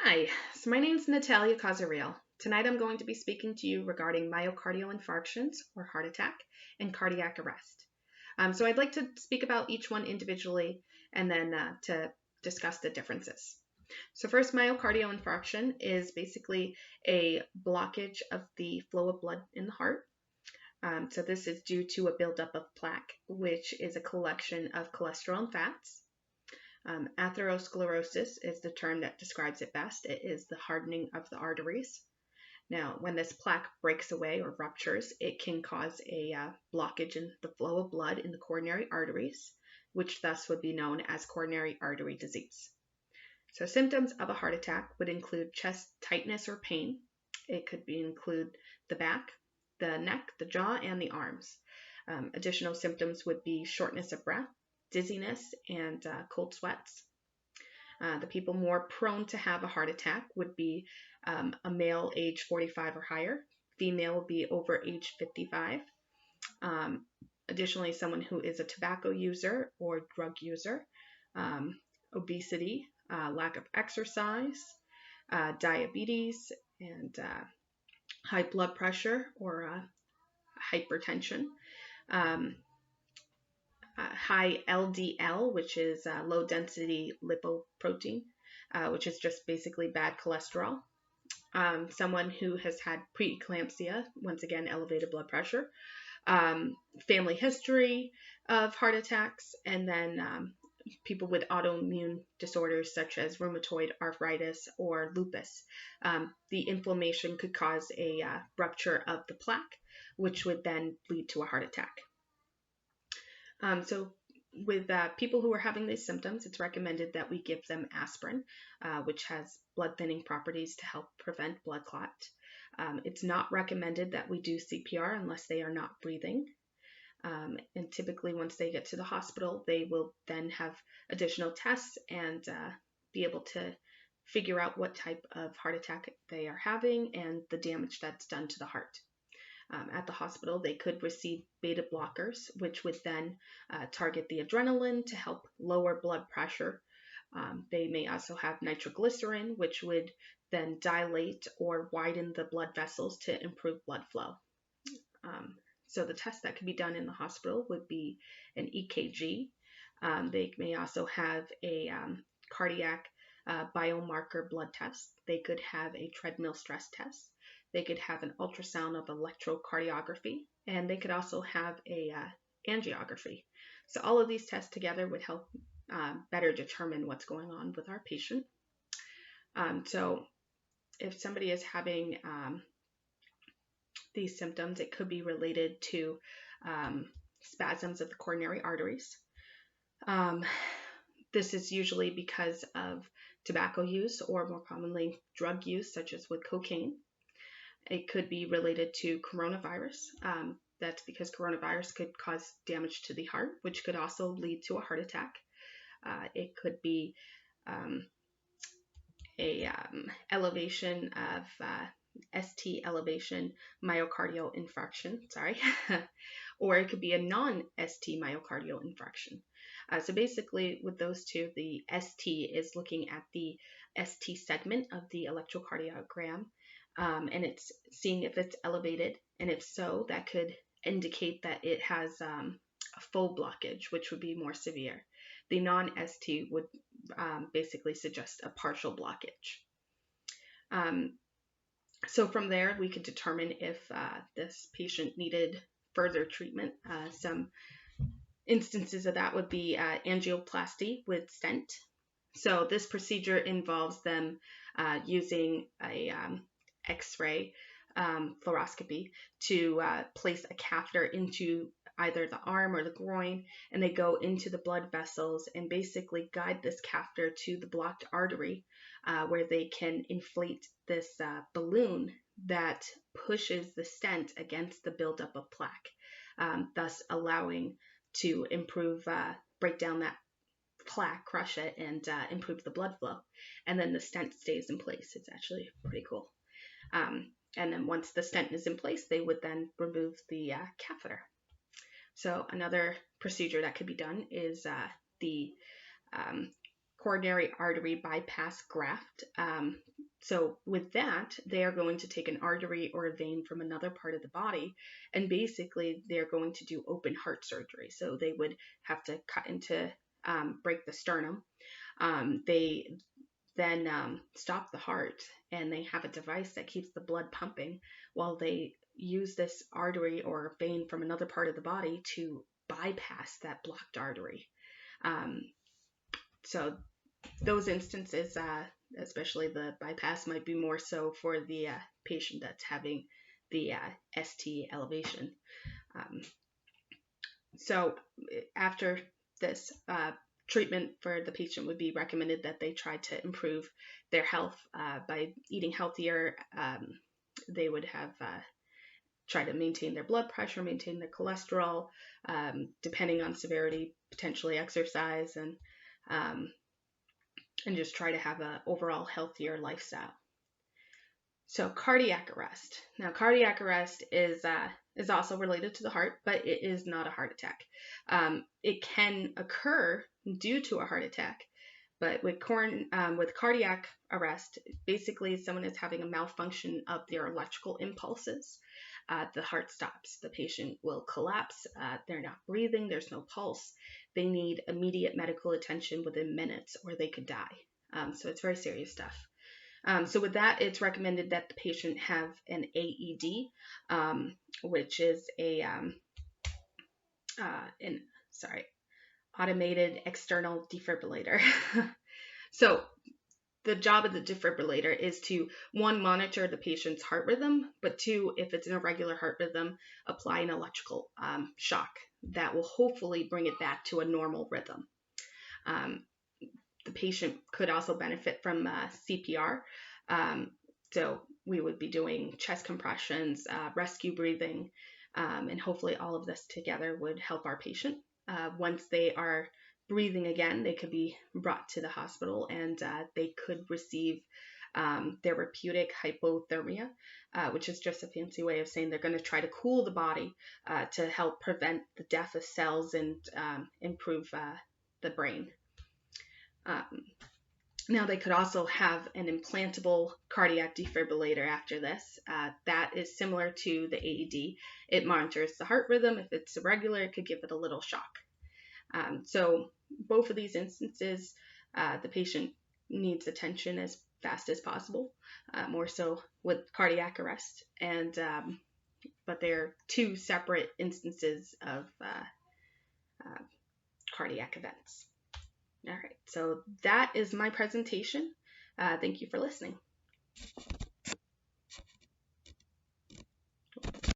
Hi, so my name is Natalia Casariel. Tonight I'm going to be speaking to you regarding myocardial infarctions or heart attack and cardiac arrest. So I'd like to speak about each one individually and then to discuss the differences. So first, myocardial infarction is basically a blockage of the flow of blood in the heart. So this is due to a buildup of plaque, which is a collection of cholesterol and fats. Atherosclerosis is the term that describes it best. It is the hardening of the arteries. Now, when this plaque breaks away or ruptures, it can cause a blockage in the flow of blood in the coronary arteries, which thus would be known as coronary artery disease. So symptoms of a heart attack would include chest tightness or pain. It could include the back, the neck, the jaw, and the arms. Additional symptoms would be shortness of breath, dizziness, and cold sweats. The people more prone to have a heart attack would be a male age 45 or higher. Female would be over age 55. Additionally, someone who is a tobacco user or drug user, obesity, lack of exercise, diabetes, and high blood pressure or hypertension. High LDL, which is low density lipoprotein, which is just basically bad cholesterol. Someone who has had preeclampsia, once again, elevated blood pressure. Family history of heart attacks, and then people with autoimmune disorders such as rheumatoid arthritis or lupus. The inflammation could cause a rupture of the plaque, which would then lead to a heart attack. So with people who are having these symptoms, it's recommended that we give them aspirin, which has blood thinning properties to help prevent blood clot. It's not recommended that we do CPR unless they are not breathing. And typically once they get to the hospital, they will then have additional tests and be able to figure out what type of heart attack they are having and the damage that's done to the heart. At the hospital, they could receive beta blockers, which would then target the adrenaline to help lower blood pressure. They may also have nitroglycerin, which would then dilate or widen the blood vessels to improve blood flow. So the test that could be done in the hospital would be an EKG. They may also have a cardiac biomarker blood test. They could have a treadmill stress test. They could have an ultrasound of electrocardiography, and they could also have a angiography. So all of these tests together would help better determine what's going on with our patient. So if somebody is having these symptoms, it could be related to spasms of the coronary arteries. This is usually because of tobacco use or more commonly drug use, such as with cocaine. It could be related to coronavirus. That's because coronavirus could cause damage to the heart, which could also lead to a heart attack. It could be elevation of ST elevation myocardial infarction, or it could be a non-ST myocardial infarction. So basically with those two, the ST is looking at the ST segment of the electrocardiogram, and it's seeing if it's elevated, and if so, that could indicate that it has a full blockage, which would be more severe. The non-ST would basically suggest a partial blockage. So from there, we could determine if this patient needed further treatment. Some instances of that would be angioplasty with stent. So this procedure involves them using a X-ray fluoroscopy to place a catheter into either the arm or the groin, and they go into the blood vessels and basically guide this catheter to the blocked artery, where they can inflate this balloon that pushes the stent against the buildup of plaque, thus allowing to improve, break down that plaque, crush it, and improve the blood flow. And then the stent stays in place. It's actually pretty cool. And then once the stent is in place, they would then remove the catheter. So another procedure that could be done is the coronary artery bypass graft. So with that, they are going to take an artery or a vein from another part of the body, and basically they're going to do open heart surgery. So they would have to cut into, break the sternum. They then stop the heart, and they have a device that keeps the blood pumping while they use this artery or vein from another part of the body to bypass that blocked artery. So those instances, especially the bypass, might be more so for the patient that's having the ST elevation. So after this treatment for the patient would be recommended that they try to improve their health by eating healthier. They would have try to maintain their blood pressure, maintain their cholesterol, depending on severity, potentially exercise, and just try to have an overall healthier lifestyle. So cardiac arrest. Now, cardiac arrest is also related to the heart, but it is not a heart attack. It can occur due to a heart attack, but with cardiac arrest, basically someone is having a malfunction of their electrical impulses. The heart stops. The patient will collapse. They're not breathing. There's no pulse. They need immediate medical attention within minutes, or they could die. So it's very serious stuff. So with that, it's recommended that the patient have an AED, which is automated external defibrillator. So the job of the defibrillator is to, one, monitor the patient's heart rhythm, but two, if it's an irregular heart rhythm, apply an electrical shock that will hopefully bring it back to a normal rhythm. The patient could also benefit from CPR. So we would be doing chest compressions, rescue breathing, and hopefully all of this together would help our patient. Once they are breathing again, they could be brought to the hospital, and they could receive therapeutic hypothermia, which is just a fancy way of saying they're going to try to cool the body to help prevent the death of cells and improve the brain. Now, they could also have an implantable cardiac defibrillator after this. That is similar to the AED. It monitors the heart rhythm. If it's irregular, it could give it a little shock. So both of these instances, the patient needs attention as fast as possible, more so with cardiac arrest. But they're two separate instances of cardiac events. All right, so that is my presentation. Thank you for listening.